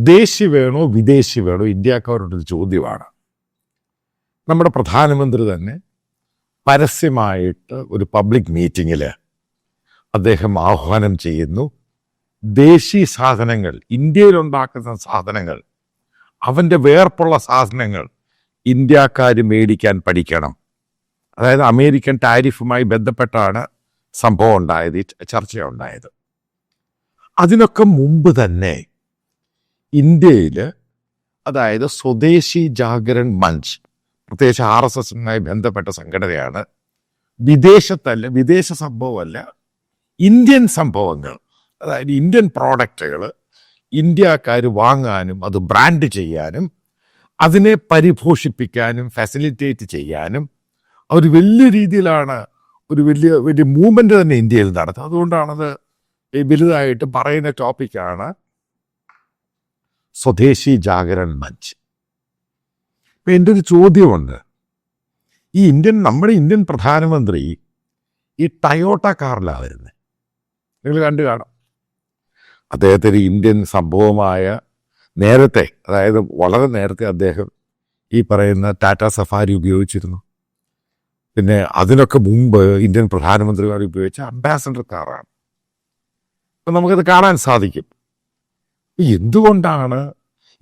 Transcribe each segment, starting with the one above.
ദേശി വേണോ വിദേശി വേണോ ഇന്ത്യക്കാരുടെ ചോദ്യമാണ്. നമ്മുടെ പ്രധാനമന്ത്രി തന്നെ പരസ്യമായിട്ട് ഒരു പബ്ലിക് മീറ്റിങ്ങിൽ അദ്ദേഹം ആഹ്വാനം ചെയ്യുന്നു, ദേശീയ സാധനങ്ങൾ, ഇന്ത്യയിലുണ്ടാക്കുന്ന സാധനങ്ങൾ, അവൻ്റെ വേർപ്പുള്ള സാധനങ്ങൾ ഇന്ത്യക്കാർ മേടിക്കാൻ പഠിക്കണം. അതായത് അമേരിക്കൻ ടാരിഫുമായി ബന്ധപ്പെട്ടാണ് സംഭവം ഉണ്ടായത്, ചർച്ചയുണ്ടായത്. അതിനൊക്കെ മുമ്പ് തന്നെ ഇന്ത്യയിൽ, അതായത് സ്വദേശി ജാഗരൺ മഞ്ച്, പ്രത്യേകിച്ച് RSSുമായി ബന്ധപ്പെട്ട സംഘടനയാണ്, വിദേശ സംഭവമല്ല, ഇന്ത്യൻ സംഭവങ്ങൾ, അതായത് ഇന്ത്യൻ പ്രോഡക്റ്റുകൾ ഇന്ത്യക്കാർ വാങ്ങാനും അത് ബ്രാൻഡ് ചെയ്യാനും അതിനെ പരിപോഷിപ്പിക്കാനും ഫാസിലിറ്റേറ്റ് ചെയ്യാനും ഒരു വലിയ രീതിയിലാണ് ഒരു വലിയ മൂവ്മെന്റ് തന്നെ ഇന്ത്യയിൽ നടത്തുന്നത്. അതുകൊണ്ടാണത് വലുതായിട്ട് പറയുന്ന ടോപ്പിക്കാണ് സ്വദേശി ജാഗരൺ മഞ്ച്. ഇപ്പം എൻ്റെ ഒരു ചോദ്യമുണ്ട്, നമ്മുടെ ഇന്ത്യൻ പ്രധാനമന്ത്രി ഈ ടയോട്ട കാറിലാണ് വരുന്നത്, നിങ്ങൾ കണ്ടു കാണാം. അദ്ദേഹത്തിന് ഇന്ത്യൻ സംഭവമായ നേരത്തെ, അതായത് വളരെ നേരത്തെ അദ്ദേഹം ഈ പറയുന്ന ടാറ്റ സഫാരി ഉപയോഗിച്ചിരുന്നു. പിന്നെ അതിനൊക്കെ മുമ്പ് ഇന്ത്യൻ പ്രധാനമന്ത്രിമാർ ഉപയോഗിച്ച അംബാസഡർ കാറാണ്. അപ്പം നമുക്കത് കാണാൻ സാധിക്കും. എന്തുകൊണ്ടാണ്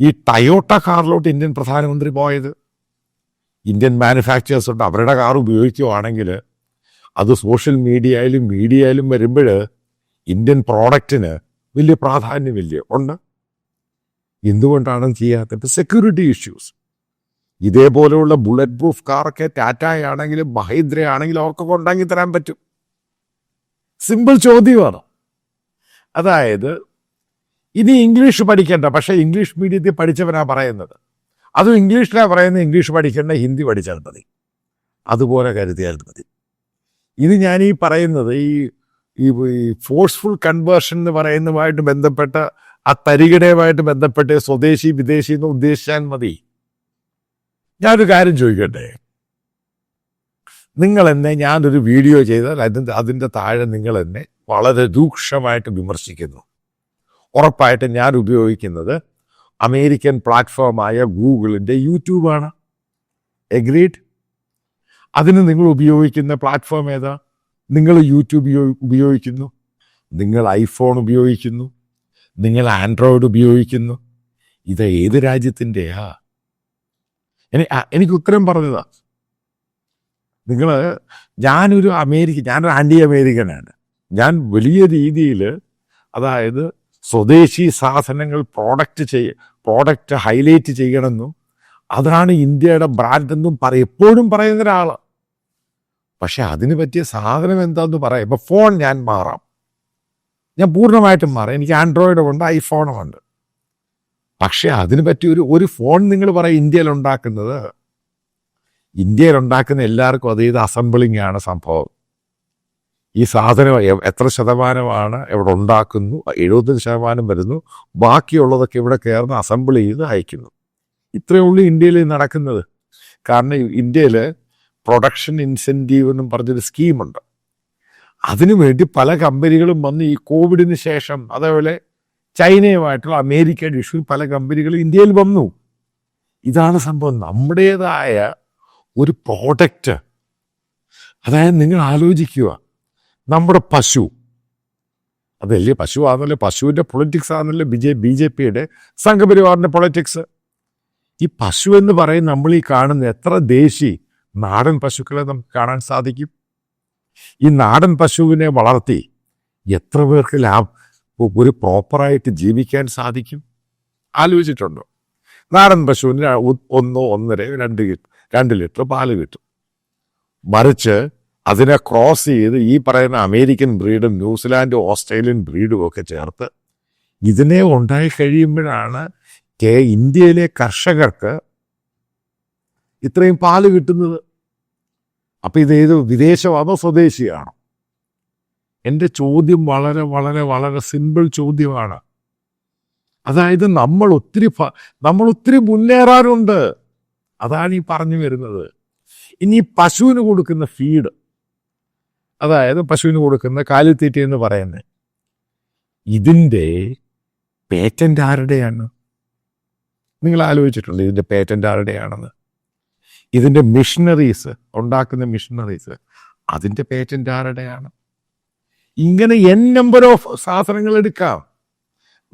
ഈ ടയോട്ട കാറിലോട്ട് ഇന്ത്യൻ പ്രധാനമന്ത്രി പോയത്? ഇന്ത്യൻ മാനുഫാക്ചേഴ്സ് ഉണ്ട്, അവരുടെ കാർ ഉപയോഗിക്കുകയാണെങ്കിൽ അത് സോഷ്യൽ മീഡിയയിലും വരുമ്പോൾ ഇന്ത്യൻ പ്രോഡക്റ്റിന് വലിയ പ്രാധാന്യമില്ല ഉണ്ട്. എന്തുകൊണ്ടാണ് ചെയ്യാത്തത്? Security issues. ഇതേപോലെയുള്ള ബുള്ളറ്റ് പ്രൂഫ് കാറൊക്കെ ടാറ്റയാണെങ്കിലും മഹീന്ദ്ര ആണെങ്കിലും അവർക്കൊക്കെ ഉണ്ടാക്കി തരാൻ പറ്റും. സിമ്പിൾ ചോദ്യമാണ്. അതായത് ഇനി ഇംഗ്ലീഷ് പഠിക്കേണ്ട, പക്ഷേ ഇംഗ്ലീഷ് മീഡിയത്തിൽ പഠിച്ചവനാ പറയുന്നത്, അതും ഇംഗ്ലീഷിലാണ് പറയുന്നത്, ഇംഗ്ലീഷ് പഠിക്കേണ്ട, ഹിന്ദി പഠിച്ചാൽ മതി, അതുപോലെ കരുതിയാൽ മതി. ഇത് ഞാൻ ഈ പറയുന്നത് ഈ ഫോഴ്സ്ഫുൾ കൺവേർഷൻ എന്ന് പറയുന്നതുമായിട്ട് ബന്ധപ്പെട്ട ആ തരികിടയുമായിട്ട് ബന്ധപ്പെട്ട് സ്വദേശി വിദേശി എന്ന് ഉദ്ദേശിച്ചാൽ മതി. ഞാനൊരു കാര്യം ചോദിക്കട്ടെ, നിങ്ങളെന്നെ ഞാനൊരു വീഡിയോ ചെയ്താൽ അതിൻ്റെ താഴെ നിങ്ങളെന്നെ വളരെ രൂക്ഷമായിട്ട് വിമർശിക്കുന്നു. ഉറപ്പായിട്ട് ഞാൻ ഉപയോഗിക്കുന്നത് അമേരിക്കൻ പ്ലാറ്റ്ഫോമായ ഗൂഗിളിൻ്റെ യൂട്യൂബാണ്. എഗ്രീഡ്? അതിന് നിങ്ങൾ ഉപയോഗിക്കുന്ന പ്ലാറ്റ്ഫോം ഏതാ? നിങ്ങൾ യൂട്യൂബ് ഉപയോഗിക്കുന്നു, നിങ്ങൾ ഐഫോൺ ഉപയോഗിക്കുന്നു, നിങ്ങൾ ആൻഡ്രോയിഡ് ഉപയോഗിക്കുന്നു. ഇത് ഏത് രാജ്യത്തിൻ്റെയാ? എനിക്ക് ഉത്തരം പറഞ്ഞതാ. ഞാനൊരു ആൻറ്റി അമേരിക്കനാണ്. ഞാൻ വലിയ രീതിയിൽ, അതായത് സ്വദേശി സാധനങ്ങൾ പ്രോഡക്റ്റ് ഹൈലൈറ്റ് ചെയ്യണമെന്നും അതാണ് ഇന്ത്യയുടെ ബ്രാൻഡെന്നും എപ്പോഴും പറയുന്ന ഒരാളാണ്. പക്ഷെ അതിന് പറ്റിയ സാധനം എന്താന്ന് പറയാം. ഇപ്പം ഫോൺ ഞാൻ മാറാം, ഞാൻ പൂർണ്ണമായിട്ടും മാറാം. എനിക്ക് ആൻഡ്രോയിഡും ഉണ്ട്, ഐഫോണും ഉണ്ട്. പക്ഷെ അതിന് പറ്റിയ ഒരു ഫോൺ നിങ്ങൾ പറയും ഇന്ത്യയിൽ ഉണ്ടാക്കുന്ന എല്ലാവർക്കും അതേത് അസംബിളിംഗ് ആണ് സംഭവം. ഈ സാധനം എത്ര ശതമാനമാണ് ഇവിടെ ഉണ്ടാക്കുന്നു? 75% വരുന്നു, ബാക്കിയുള്ളതൊക്കെ ഇവിടെ കയറുന്ന അസംബിൾ ചെയ്ത് അയക്കുന്നു. ഇത്രയേ ഉള്ളൂ ഇന്ത്യയിൽ നടക്കുന്നത്. കാരണം ഇന്ത്യയിൽ പ്രൊഡക്ഷൻ ഇൻസെൻറ്റീവ് എന്നും പറഞ്ഞൊരു സ്കീമുണ്ട്. അതിനുവേണ്ടി പല കമ്പനികളും വന്ന് ഈ കോവിഡിന് ശേഷം, അതേപോലെ ചൈനയുമായിട്ടുള്ള അമേരിക്കൻ ഇഷ്യൂ, പല കമ്പനികളും ഇന്ത്യയിൽ വന്നു. ഇതാണ് സംഭവം. നമ്മുടേതായ ഒരു പ്രോഡക്റ്റ്, അതായത് നിങ്ങൾ ആലോചിക്കുക, നമ്മുടെ പശു, അതല്ലേ പശു ആണല്ലോ, പശുവിൻ്റെ പൊളിറ്റിക്സ് ആണല്ലോ BJPയുടെ സംഘപരിവാറിൻ്റെ പൊളിറ്റിക്സ്. ഈ പശു എന്ന് പറയും നമ്മൾ ഈ കാണുന്ന എത്ര ദേശി നാടൻ പശുക്കളെ നമുക്ക് കാണാൻ സാധിക്കും. ഈ നാടൻ പശുവിനെ വളർത്തി എത്ര പേർക്ക് ഒരു പ്രോപ്പറായിട്ട് ജീവിക്കാൻ സാധിക്കും? ആലോചിച്ചിട്ടുണ്ടോ? നാടൻ പശുവിന് 1.5, 2 ലിറ്റർ പാല് കിട്ടും. മറിച്ച് അതിനെ ക്രോസ് ചെയ്ത് ഈ പറയുന്ന അമേരിക്കൻ ബ്രീഡും ന്യൂസിലാൻഡും ഓസ്ട്രേലിയൻ ബ്രീഡും ഒക്കെ ചേർത്ത് ഇതിനെ ഉണ്ടായി കഴിയുമ്പോഴാണ് ഇന്ത്യയിലെ കർഷകർക്ക് ഇത്രയും പാല് കിട്ടുന്നത്. അപ്പം ഇതേത് വിദേശമാണോ സ്വദേശിയാണോ? എൻ്റെ ചോദ്യം വളരെ വളരെ വളരെ സിമ്പിൾ ചോദ്യമാണ്. അതായത് നമ്മൾ ഒത്തിരി മുന്നേറാനുണ്ട്. അതാണ് ഈ പറഞ്ഞു വരുന്നത്. ഇനി പശുവിന് കൊടുക്കുന്ന ഫീഡ്, അതായത് പശുവിന് കൊടുക്കുന്ന കാലിത്തീറ്റ എന്ന് പറയുന്നത്, ഇതിൻ്റെ പേറ്റന്റ് ആരുടെയാണ്? നിങ്ങൾ ആലോചിച്ചിട്ടുണ്ട് ഇതിൻ്റെ പേറ്റൻ്റ് ആരുടെയാണെന്ന്? ഇതിൻ്റെ മിഷനറീസ് ഉണ്ടാക്കുന്ന മിഷനറീസ് അതിൻ്റെ പേറ്റൻ്റ് ആരുടെയാണ്? ഇങ്ങനെ എൻ നമ്പർ ഓഫ് സാധനങ്ങൾ എടുക്കാം.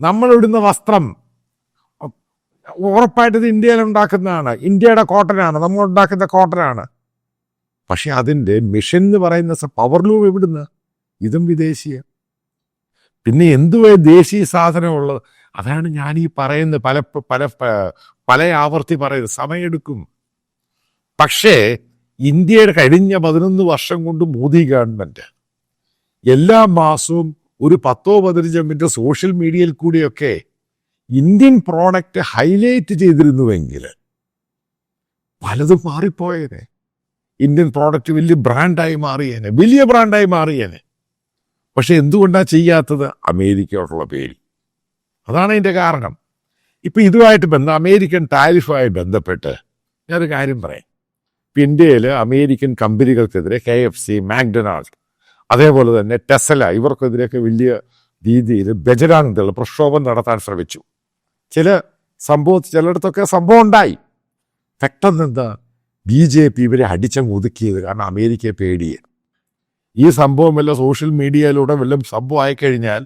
നമ്മളിടുന്ന വസ്ത്രം ഉറപ്പായിട്ടത് ഇന്ത്യയിൽ ഉണ്ടാക്കുന്നതാണ്, ഇന്ത്യയുടെ കോട്ടനാണ്, നമ്മൾ ഉണ്ടാക്കുന്ന കോട്ടനാണ്. പക്ഷെ അതിൻ്റെ മിഷൻ എന്ന് പറയുന്ന പവർലൂം എവിടുന്ന്? ഇതും വിദേശീയ. പിന്നെ എന്തുവേ ദേശീയ സാധനമുള്ളത്? അതാണ് ഞാൻ ഈ പറയുന്നത്, പല ആവർത്തി പറയുന്നത്. സമയമെടുക്കും. പക്ഷേ ഇന്ത്യയുടെ കഴിഞ്ഞ 11 വർഷം കൊണ്ട് മോദി ഗവൺമെന്റ് എല്ലാ മാസവും ഒരു 10-15 മിനിറ്റ് സോഷ്യൽ മീഡിയയിൽ കൂടിയൊക്കെ ഇന്ത്യൻ പ്രോഡക്റ്റ് ഹൈലൈറ്റ് ചെയ്തിരുന്നുവെങ്കിൽ പലതും മാറിപ്പോയേനെ. ഇന്ത്യൻ പ്രോഡക്റ്റ് വലിയ ബ്രാൻഡായി മാറിയേനെ. പക്ഷെ എന്തുകൊണ്ടാണ് ചെയ്യാത്തത്? അമേരിക്കയോടുള്ള പേടി. അതാണ് അതിൻ്റെ കാരണം. ഇപ്പം ഇതുമായിട്ട് അമേരിക്കൻ ടാരിഫുമായി ബന്ധപ്പെട്ട് ഞാനൊരു കാര്യം പറയാം. ഇപ്പം ഇന്ത്യയിൽ അമേരിക്കൻ കമ്പനികൾക്കെതിരെ KFC, മാക്ഡൊണാൾഡ്, അതേപോലെ തന്നെ ടെസ്ല, ഇവർക്കെതിരെയൊക്കെ വലിയ രീതിയിൽ ബജരാംഗതകൾ പ്രക്ഷോഭം നടത്താൻ ശ്രമിച്ചു. ചിലയിടത്തൊക്കെ സംഭവം ഉണ്ടായി. പെട്ടെന്ന് എന്താ BJP ഇവരെ അടിച്ചങ്ങ് ഒതുക്കിയത്? കാരണം അമേരിക്കയെ പേടിയെ. ഈ സംഭവം വല്ല സോഷ്യൽ മീഡിയയിലൂടെ വല്ലതും സംഭവം ആയിക്കഴിഞ്ഞാൽ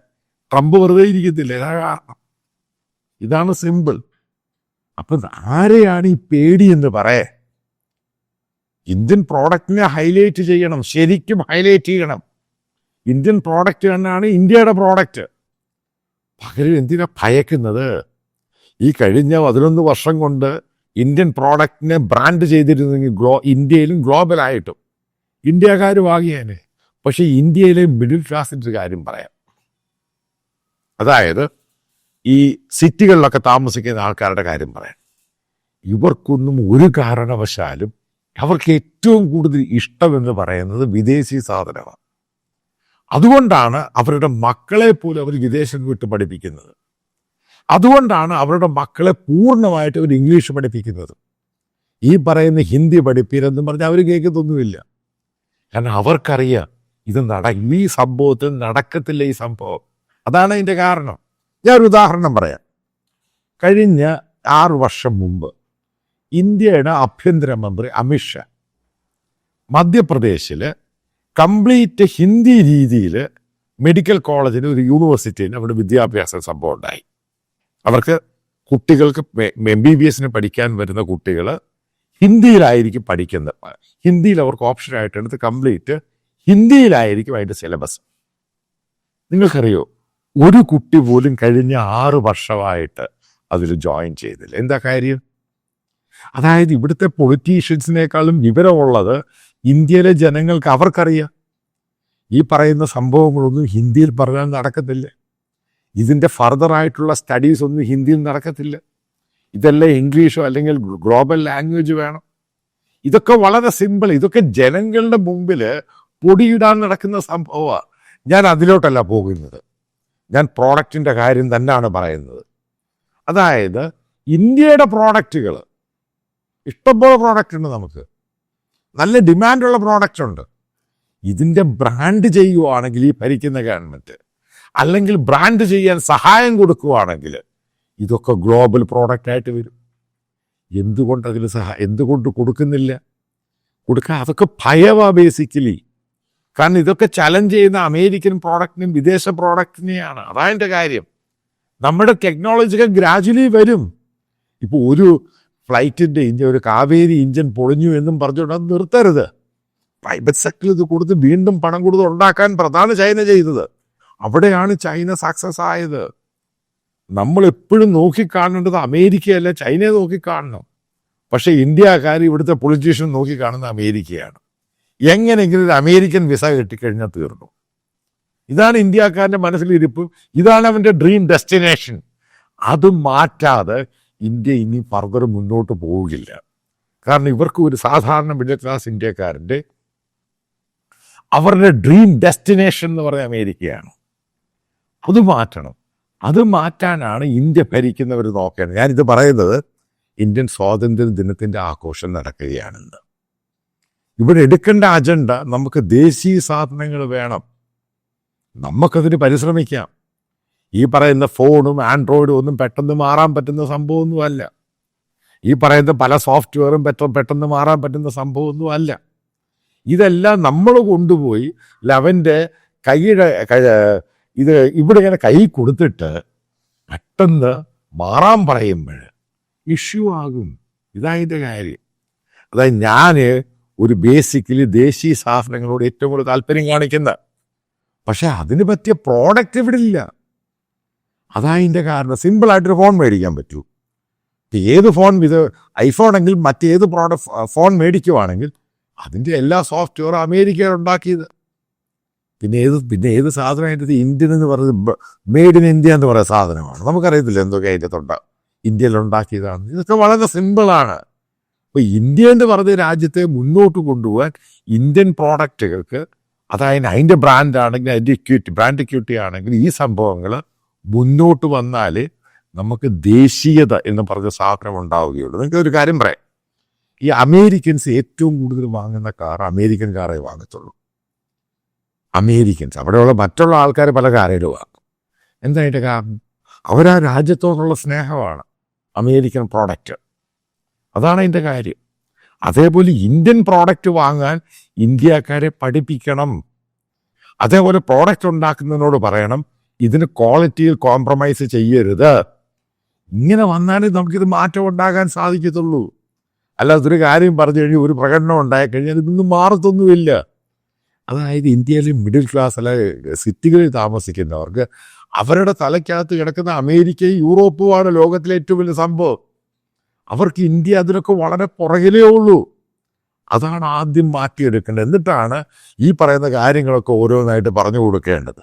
ട്രംപ് വെറുതെ ഇരിക്കത്തില്ല. ഇതാണ് കാരണം. ഇതാണ് സിമ്പിൾ. അപ്പം ആരെയാണ് ഈ പേടി എന്ന് പറയേ? ഇന്ത്യൻ പ്രോഡക്റ്റിനെ ഹൈലൈറ്റ് ചെയ്യണം, ശരിക്കും ഹൈലൈറ്റ് ചെയ്യണം. ഇന്ത്യൻ പ്രോഡക്റ്റ് തന്നെയാണ് ഇന്ത്യയുടെ പ്രോഡക്റ്റ്. പകരം എന്തിനാ ഭയക്കുന്നത്? ഈ കഴിഞ്ഞ 11 വർഷം കൊണ്ട് ഇന്ത്യൻ പ്രോഡക്റ്റിനെ ബ്രാൻഡ് ചെയ്തിരുന്നെങ്കിൽ ഇന്ത്യയിലും ഗ്ലോബലായിട്ടും ഇന്ത്യക്കാർ വാങ്ങിയേനെ. പക്ഷെ ഇന്ത്യയിലെ മിഡിൽ ക്ലാസിൻ്റെ കാര്യം പറയാം. അതായത് ഈ സിറ്റികളിലൊക്കെ താമസിക്കുന്ന ആൾക്കാരുടെ കാര്യം പറയാം. ഇവർക്കൊന്നും ഒരു കാരണവശാലും അവർക്ക് ഏറ്റവും കൂടുതൽ ഇഷ്ടമെന്ന് പറയുന്നത് വിദേശി സാധനമാണ്. അതുകൊണ്ടാണ് അവരുടെ മക്കളെ പോലും അവർ വിദേശം വിട്ട് പഠിപ്പിക്കുന്നത്. അതുകൊണ്ടാണ് അവരുടെ മക്കളെ പൂർണ്ണമായിട്ട് അവർ ഇംഗ്ലീഷ് പഠിപ്പിക്കുന്നത്. ഈ പറയുന്ന ഹിന്ദി പഠിപ്പീരെന്നും പറഞ്ഞാൽ അവർ കേൾക്കത്തൊന്നുമില്ല. കാരണം അവർക്കറിയാം ഈ സംഭവത്തിൽ നടക്കത്തില്ല ഈ സംഭവം. അതാണ് അതിൻ്റെ കാരണം. ഞാനൊരു ഉദാഹരണം പറയാം. കഴിഞ്ഞ 6 വർഷം മുമ്പ് ഇന്ത്യയുടെ ആഭ്യന്തരമന്ത്രി അമിത്ഷാ മധ്യപ്രദേശിൽ കംപ്ലീറ്റ് ഹിന്ദി രീതിയിൽ മെഡിക്കൽ കോളേജിന്, ഒരു യൂണിവേഴ്സിറ്റിന് അവിടെ വിദ്യാഭ്യാസ സംഭവം ഉണ്ടായി. അവർക്ക് കുട്ടികൾക്ക് MBBS പഠിക്കാൻ വരുന്ന കുട്ടികൾ ഹിന്ദിയിലായിരിക്കും പഠിക്കുന്നത്. ഹിന്ദിയിൽ അവർക്ക് ഓപ്ഷനായിട്ട് എടുത്ത് കംപ്ലീറ്റ് ഹിന്ദിയിലായിരിക്കും അതിൻ്റെ സിലബസ്. നിങ്ങൾക്കറിയോ, ഒരു കുട്ടി പോലും കഴിഞ്ഞ 6 വർഷമായിട്ട് അതിൽ ജോയിൻ ചെയ്തില്ല. എന്താ കാര്യം? അതായത് ഇവിടുത്തെ പൊളിറ്റീഷ്യൻസിനേക്കാളും വിവരമുള്ളത് ഇന്ത്യയിലെ ജനങ്ങൾക്ക്. അവർക്കറിയാം ഈ പറയുന്ന സംഭവങ്ങളൊന്നും ഹിന്ദിയിൽ പറഞ്ഞാൽ നടക്കത്തില്ല. ഇതിൻ്റെ ഫർദറായിട്ടുള്ള സ്റ്റഡീസ് ഒന്നും ഹിന്ദിയിൽ നടക്കത്തില്ല. ഇതെല്ലാം ഇംഗ്ലീഷോ അല്ലെങ്കിൽ ഗ്ലോബൽ ലാംഗ്വേജ് വേണം. ഇതൊക്കെ വളരെ സിമ്പിൾ. ഇതൊക്കെ ജനങ്ങളുടെ മുമ്പിൽ പൊടിയിടാൻ നടക്കുന്ന സംഭവമാണ്. ഞാൻ അതിലോട്ടല്ല പോകുന്നത്. ഞാൻ പ്രോഡക്റ്റിൻ്റെ കാര്യം തന്നെയാണ് പറയുന്നത്. അതായത് ഇന്ത്യയുടെ പ്രോഡക്റ്റുകൾ ഇഷ്ടംപോലെ പ്രോഡക്റ്റ് ഉണ്ട്. നമുക്ക് നല്ല ഡിമാൻഡുള്ള പ്രോഡക്റ്റ് ഉണ്ട്. ഇതിൻ്റെ ബ്രാൻഡ് ചെയ്യുവാണെങ്കിൽ ഈ ഭരിക്കുന്ന ഗവൺമെൻറ്, അല്ലെങ്കിൽ ബ്രാൻഡ് ചെയ്യാൻ സഹായം കൊടുക്കുകയാണെങ്കിൽ ഇതൊക്കെ ഗ്ലോബൽ പ്രോഡക്റ്റായിട്ട് വരും. എന്തുകൊണ്ട് കൊടുക്കുന്നില്ല? അതൊക്കെ ഭയവാ ബേസിക്കലി. കാരണം ഇതൊക്കെ ചലഞ്ച് ചെയ്യുന്ന അമേരിക്കൻ പ്രോഡക്റ്റിനും വിദേശ പ്രോഡക്റ്റിനെയാണ്. അതായതിൻ്റെ കാര്യം. നമ്മുടെ ടെക്നോളജികൾ ഗ്രാജുവലി വരും. ഇപ്പോൾ ഒരു ഫ്ലൈറ്റിൻ്റെ ഇഞ്ചൻ, ഒരു കാവേരി ഇഞ്ചൻ പൊളിഞ്ഞു എന്നും പറഞ്ഞുകൊണ്ട് അത് നിർത്തരുത്. പ്രൈവറ്റ് സെക്ടറിൽ ഇത് കൊടുത്ത് വീണ്ടും പണം കൊടുത്ത് ഉണ്ടാക്കാൻ പ്രധാന ചൈന ചെയ്തത്. അവിടെയാണ് ചൈന സക്സസ് ആയത്. നമ്മൾ എപ്പോഴും നോക്കിക്കാണേണ്ടത് അമേരിക്കയല്ല, ചൈനയെ നോക്കിക്കാണണം. പക്ഷേ ഇന്ത്യക്കാർ, ഇവിടുത്തെ പൊളിറ്റീഷ്യൻ നോക്കിക്കാണുന്നത് അമേരിക്കയാണ്. എങ്ങനെയെങ്കിലും ഒരു അമേരിക്കൻ വിസ കിട്ടിക്കഴിഞ്ഞാൽ തീർന്നു. ഇതാണ് ഇന്ത്യക്കാരൻ്റെ മനസ്സിലിരിപ്പ്. ഇതാണ് അവൻ്റെ ഡ്രീം ഡെസ്റ്റിനേഷൻ. അത് മാറ്റാതെ ഇന്ത്യ ഇനി ഫർദർ മുന്നോട്ട് പോവുകയില്ല. കാരണം ഇവർക്ക് ഒരു സാധാരണ മിഡിൽ ക്ലാസ് ഇന്ത്യക്കാരൻ്റെ അവരുടെ ഡ്രീം ഡെസ്റ്റിനേഷൻ എന്ന് പറയുന്നത് അമേരിക്കയാണ്. അത് മാറ്റണം. അത് മാറ്റാനാണ് ഇന്ത്യ ഭരിക്കുന്നവർ നോക്കേണ്ടത്. ഞാനിത് പറയുന്നത് ഇന്ത്യൻ സ്വാതന്ത്ര്യ ദിനത്തിൻ്റെ ആഘോഷം നടക്കുകയാണെന്ന്. ഇവിടെ എടുക്കേണ്ട അജണ്ട നമുക്ക് ദേശീയ സാധനങ്ങൾ വേണം. നമുക്കതിന് പരിശ്രമിക്കാം. ഈ പറയുന്ന ഫോണും ആൻഡ്രോയിഡും ഒന്നും പെട്ടെന്ന് മാറാൻ പറ്റുന്ന സംഭവമൊന്നുമല്ല. ഈ പറയുന്ന പല സോഫ്റ്റ്വെയറും പെട്ടെന്ന് മാറാൻ പറ്റുന്ന സംഭവമൊന്നും അല്ല. ഇതെല്ലാം നമ്മൾ കൊണ്ടുപോയി ലവൻ്റെ കൈയുടെ ഇത് ഇവിടെ ഇങ്ങനെ കൈ കൊടുത്തിട്ട് പെട്ടെന്ന് മാറാൻ പറയുമ്പോൾ ഇഷ്യൂ ആകും. ഇതായതിൻ്റെ കാര്യം. അതായത് ഞാൻ ഒരു ബേസിക്കലി ദേശീയ സാധനങ്ങളോട് ഏറ്റവും കൂടുതൽ താല്പര്യം കാണിക്കുന്ന, പക്ഷെ അതിന് പറ്റിയ പ്രോഡക്റ്റ് ഇവിടെ ഇല്ല. അതായതിൻ്റെ കാരണം. സിമ്പിളായിട്ടൊരു ഫോൺ മേടിക്കാൻ പറ്റൂ. ഏത് ഫോൺ, ഇത് ഐഫോൺ എങ്കിൽ മറ്റേത് ഫോൺ മേടിക്കുവാണെങ്കിൽ അതിൻ്റെ എല്ലാ സോഫ്റ്റ്വെയറും അമേരിക്കയിൽ ഉണ്ടാക്കിയത്. പിന്നെ ഏത് സാധനമായിട്ട് ഇന്ത്യൻ എന്ന് പറയുന്നത് മെയ്ഡ് ഇൻ ഇന്ത്യ എന്ന് പറയുന്ന സാധനമാണ്. നമുക്കറിയത്തില്ല എന്തൊക്കെ അതിൻ്റെ ഇന്ത്യയിൽ ഉണ്ടാക്കിയതാണ്. ഇതൊക്കെ വളരെ സിമ്പിളാണ്. അപ്പോൾ ഇന്ത്യ എന്ന് പറഞ്ഞ രാജ്യത്തെ മുന്നോട്ട് കൊണ്ടുപോകാൻ ഇന്ത്യൻ പ്രോഡക്റ്റുകൾക്ക്, അതായത് അതിൻ്റെ ബ്രാൻഡാണെങ്കിൽ ബ്രാൻഡ് ഇക്വിറ്റി ആണെങ്കിൽ ഈ സംഭവങ്ങൾ മുന്നോട്ട് വന്നാൽ നമുക്ക് ദേശീയത എന്ന് പറഞ്ഞ സാധനം ഉണ്ടാവുകയുള്ളൂ. നിങ്ങൾക്ക് ഒരു കാര്യം പറയാം, ഈ അമേരിക്കൻസ് ഏറ്റവും കൂടുതൽ വാങ്ങുന്ന കാർ അമേരിക്കൻ കാറേ വാങ്ങത്തുള്ളൂ. അമേരിക്കൻസ്, അവിടെയുള്ള മറ്റുള്ള ആൾക്കാർ പല കാറുകളും വാങ്ങും. എന്തായിട്ട് കാരണം? അവരാ രാജ്യത്തോടുള്ള സ്നേഹമാണ് അമേരിക്കൻ പ്രോഡക്റ്റ്. അതാണ് അതിൻ്റെ കാര്യം. അതേപോലെ ഇന്ത്യൻ പ്രോഡക്റ്റ് വാങ്ങാൻ ഇന്ത്യക്കാരെ പഠിപ്പിക്കണം. അതേപോലെ പ്രോഡക്റ്റ് ഉണ്ടാക്കുന്നതിനോട് പറയണം ഇതിന് ക്വാളിറ്റിയിൽ കോംപ്രമൈസ് ചെയ്യരുത്. ഇങ്ങനെ വന്നാലേ നമുക്കിത് മാറ്റം ഉണ്ടാകാൻ സാധിക്കത്തുള്ളൂ. അല്ലാത്തൊരു കാര്യം പറഞ്ഞു കഴിഞ്ഞാൽ ഒരു പ്രകടനം ഉണ്ടായി കഴിഞ്ഞാൽ ഇതൊന്നും മാറത്തൊന്നുമില്ല. അതായത് ഇന്ത്യയിലെ മിഡിൽ ക്ലാസ് അല്ല സിറ്റികളിൽ താമസിക്കുന്നവർക്ക് അവരുടെ തലയ്ക്കകത്ത് കിടക്കുന്ന അമേരിക്കയും യൂറോപ്പുമാണ് ലോകത്തിലെ ഏറ്റവും വലിയ സംഭവം. അവർക്ക് ഇന്ത്യ അതിനൊക്കെ വളരെ പുറകിലേ ഉള്ളൂ. അതാണ് ആദ്യം മാറ്റിയെടുക്കേണ്ടത്. എന്നിട്ടാണ് ഈ പറയുന്ന കാര്യങ്ങളൊക്കെ ഓരോന്നായിട്ട് പറഞ്ഞു കൊടുക്കേണ്ടത്.